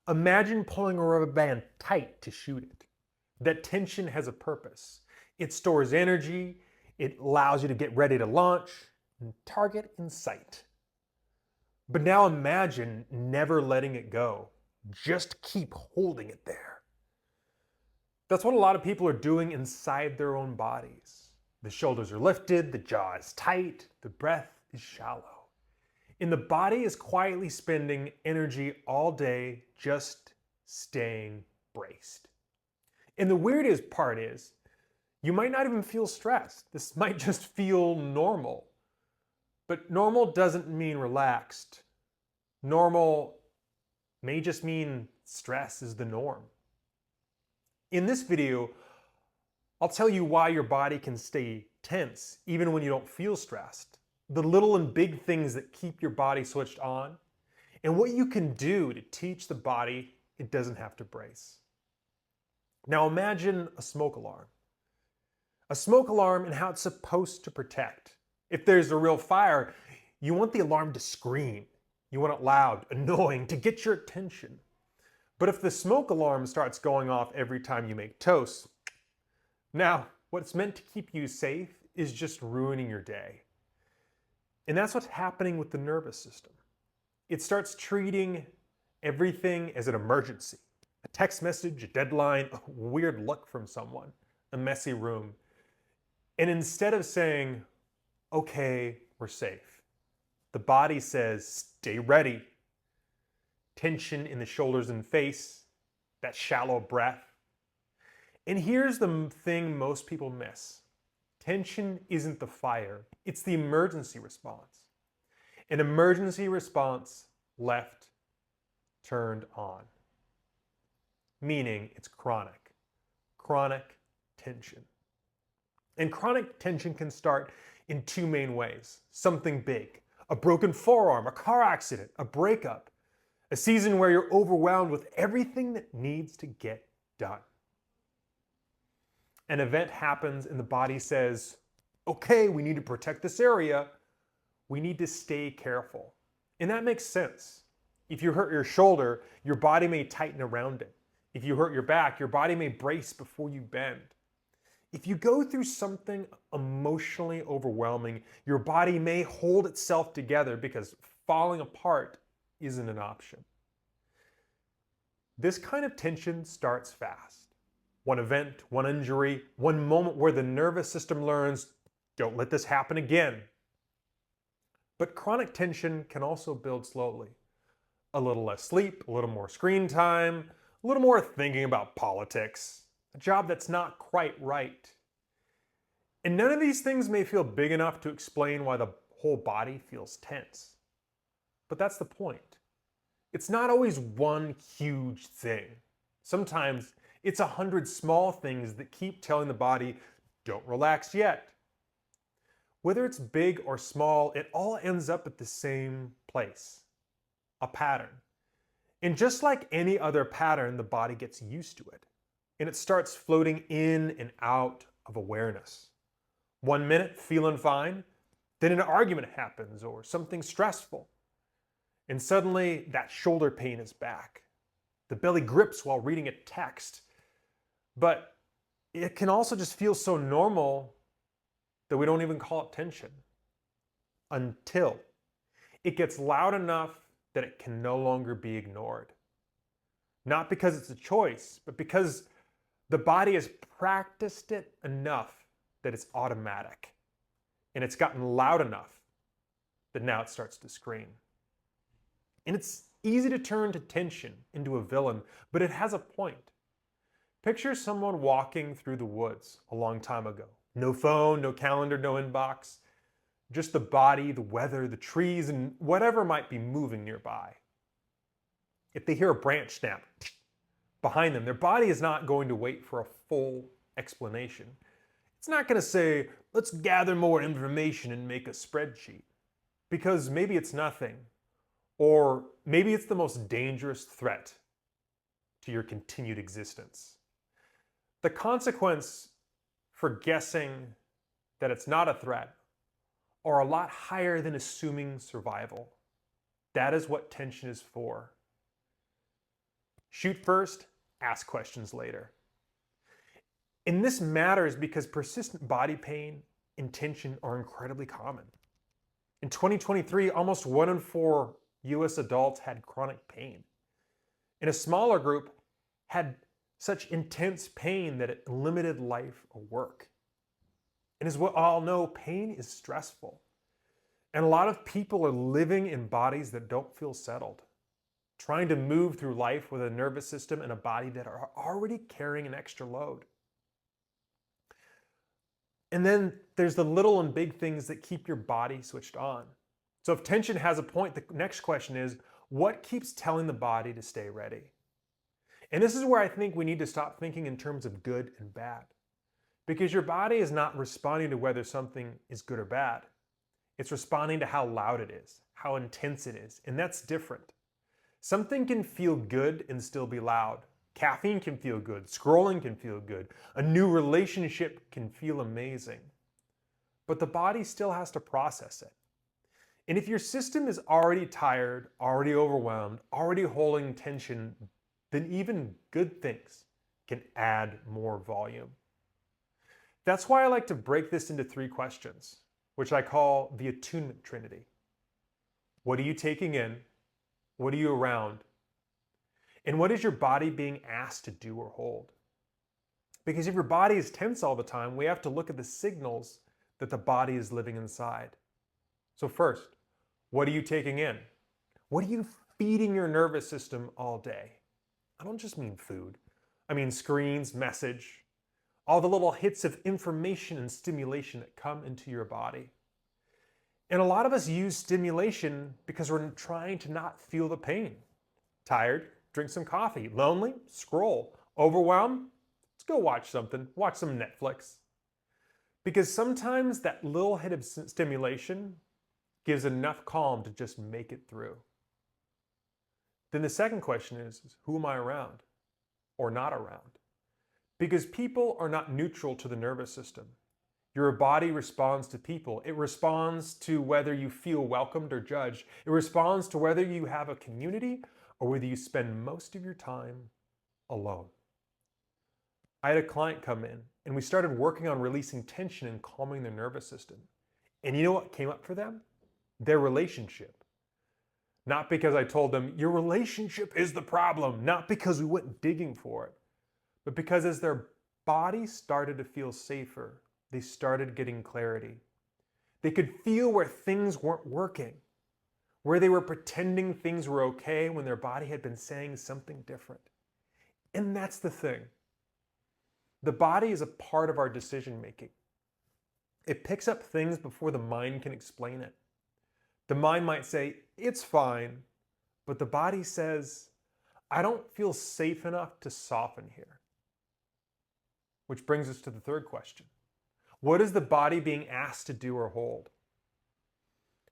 Imagine pulling a rubber band tight to shoot it. That tension has a purpose. It stores energy, it allows you to get ready to launch, and target in sight. But now imagine never letting it go. Just keep holding it there. That's what a lot of people are doing inside their own bodies. The shoulders are lifted, the jaw is tight, the breath is shallow. And the body is quietly spending energy all day just staying braced. And the weirdest part is, you might not even feel stressed. This might just feel normal. But normal doesn't mean relaxed. Normal may just mean stress is the norm. In this video, I'll tell you why your body can stay tense even when you don't feel stressed, the little and big things that keep your body switched on, and what you can do to teach the body it doesn't have to brace. Now imagine a smoke alarm. A smoke alarm and how it's supposed to protect. If there's a real fire, you want the alarm to scream. You want it loud, annoying, to get your attention. But if the smoke alarm starts going off every time you make toast, now what's meant to keep you safe is just ruining your day. And that's what's happening with the nervous system. It starts treating everything as an emergency. A text message, a deadline, a weird look from someone, a messy room. And instead of saying, okay, we're safe, the body says, stay ready. Tension in the shoulders and face, that shallow breath. And here's the thing most people miss. Tension isn't the fire, it's the emergency response. An emergency response left turned on. Meaning it's chronic. Chronic tension. And chronic tension can start in two main ways. Something big, a broken forearm, a car accident, a breakup, a season where you're overwhelmed with everything that needs to get done. An event happens and the body says, okay, we need to protect this area. We need to stay careful. And that makes sense. If you hurt your shoulder, your body may tighten around it. If you hurt your back, your body may brace before you bend. If you go through something emotionally overwhelming, your body may hold itself together because falling apart isn't an option. This kind of tension starts fast. One event, one injury, one moment where the nervous system learns, don't let this happen again. But chronic tension can also build slowly. A little less sleep, a little more screen time, a little more thinking about politics, a job that's not quite right. And none of these things may feel big enough to explain why the whole body feels tense. But that's the point. It's not always one huge thing. Sometimes it's 100 small things that keep telling the body, don't relax yet. Whether it's big or small, it all ends up at the same place, a pattern. And just like any other pattern, the body gets used to it. And it starts floating in and out of awareness. 1 minute feeling fine, then an argument happens or something stressful. And suddenly that shoulder pain is back. The belly grips while reading a text. But it can also just feel so normal that we don't even call it tension. Until it gets loud enough that it can no longer be ignored. Not because it's a choice, but because the body has practiced it enough that it's automatic. And it's gotten loud enough that now it starts to scream. And it's easy to turn to tension into a villain, but it has a point. Picture someone walking through the woods a long time ago. No phone, no calendar, no inbox. Just the body, the weather, the trees, and whatever might be moving nearby. If they hear a branch snap behind them, their body is not going to wait for a full explanation. It's not going to say, let's gather more information and make a spreadsheet. Because maybe it's nothing. Or maybe it's the most dangerous threat to your continued existence. The consequence for guessing that it's not a threat are a lot higher than assuming survival. That is what tension is for. Shoot first, ask questions later. And this matters because persistent body pain and tension are incredibly common. In 2023, almost 1 in 4 US adults had chronic pain. And a smaller group had such intense pain that it limited life or work. And as we all know, pain is stressful. And a lot of people are living in bodies that don't feel settled, trying to move through life with a nervous system and a body that are already carrying an extra load. And then there's the little and big things that keep your body switched on. So if tension has a point, the next question is, what keeps telling the body to stay ready? And this is where I think we need to stop thinking in terms of good and bad. Because your body is not responding to whether something is good or bad. It's responding to how loud it is, how intense it is, and that's different. Something can feel good and still be loud. Caffeine can feel good, scrolling can feel good, a new relationship can feel amazing. But the body still has to process it. And if your system is already tired, already overwhelmed, already holding tension, then even good things can add more volume. That's why I like to break this into 3 questions, which I call the Attunement Trinity. What are you taking in? What are you around? And what is your body being asked to do or hold? Because if your body is tense all the time, we have to look at the signals that the body is living inside. So first, what are you taking in? What are you feeding your nervous system all day? I don't just mean food. I mean screens, message, all the little hits of information and stimulation that come into your body. And a lot of us use stimulation because we're trying to not feel the pain. Tired? Drink some coffee. Lonely? Scroll. Overwhelmed? Let's go watch something. Watch some Netflix. Because sometimes that little hit of stimulation gives enough calm to just make it through. Then the second question is who am I around or not around? Because people are not neutral to the nervous system. Your body responds to people. It responds to whether you feel welcomed or judged. It responds to whether you have a community or whether you spend most of your time alone. I had a client come in and we started working on releasing tension and calming their nervous system. And you know what came up for them? Their relationship. Not because I told them, your relationship is the problem, not because we went digging for it, but because as their body started to feel safer, they started getting clarity. They could feel where things weren't working, where they were pretending things were okay when their body had been saying something different. And that's the thing. The body is a part of our decision making. It picks up things before the mind can explain it. The mind might say, it's fine, but the body says, I don't feel safe enough to soften here. Which brings us to the third question. What is the body being asked to do or hold?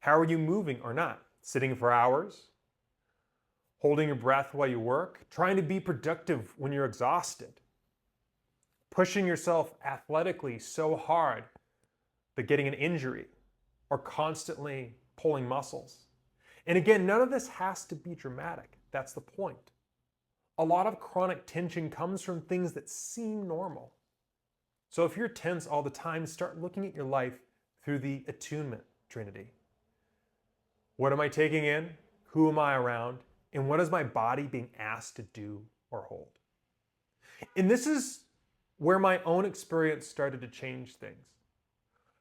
How are you moving or not? Sitting for hours? Holding your breath while you work? Trying to be productive when you're exhausted? Pushing yourself athletically so hard that getting an injury? Or constantly pulling muscles? And again, none of this has to be dramatic. That's the point. A lot of chronic tension comes from things that seem normal. So if you're tense all the time, start looking at your life through the Attunement Trinity. What am I taking in? Who am I around? And what is my body being asked to do or hold? And this is where my own experience started to change things.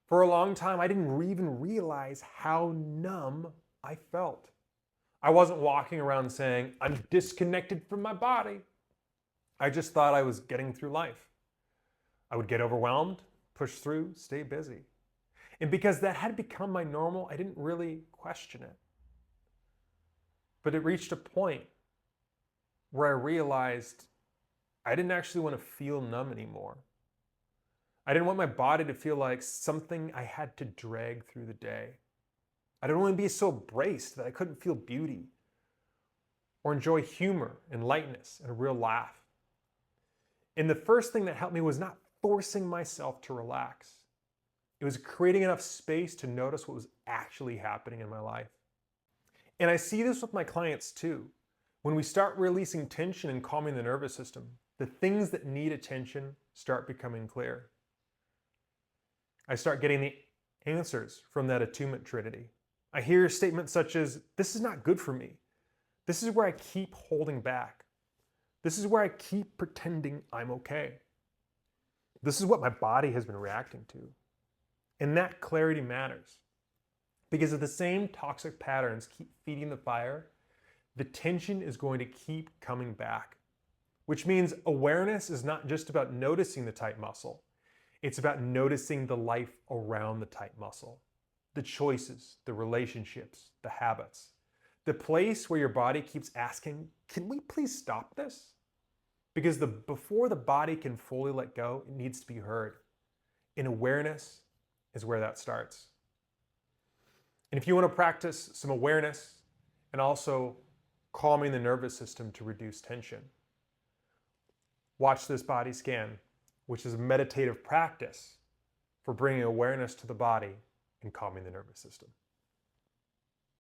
For a long time, I didn't even realize how numb I felt. I wasn't walking around saying, I'm disconnected from my body. I just thought I was getting through life. I would get overwhelmed, push through, stay busy. And because that had become my normal, I didn't really question it. But it reached a point where I realized I didn't actually want to feel numb anymore. I didn't want my body to feel like something I had to drag through the day. I didn't want to be so braced that I couldn't feel beauty or enjoy humor and lightness and a real laugh. And the first thing that helped me was not forcing myself to relax. It was creating enough space to notice what was actually happening in my life. And I see this with my clients too. When we start releasing tension and calming the nervous system, the things that need attention start becoming clear. I start getting the answers from that Attunement Trinity. I hear statements such as, "This is not good for me. This is where I keep holding back. This is where I keep pretending I'm okay. This is what my body has been reacting to." And that clarity matters. Because if the same toxic patterns keep feeding the fire, the tension is going to keep coming back. Which means awareness is not just about noticing the tight muscle. It's about noticing the life around the tight muscle. The choices, the relationships, the habits. The place where your body keeps asking, "Can we please stop this?" Because before the body can fully let go, it needs to be heard. And awareness is where that starts. And if you want to practice some awareness and also calming the nervous system to reduce tension, watch this body scan, which is a meditative practice for bringing awareness to the body and calming the nervous system.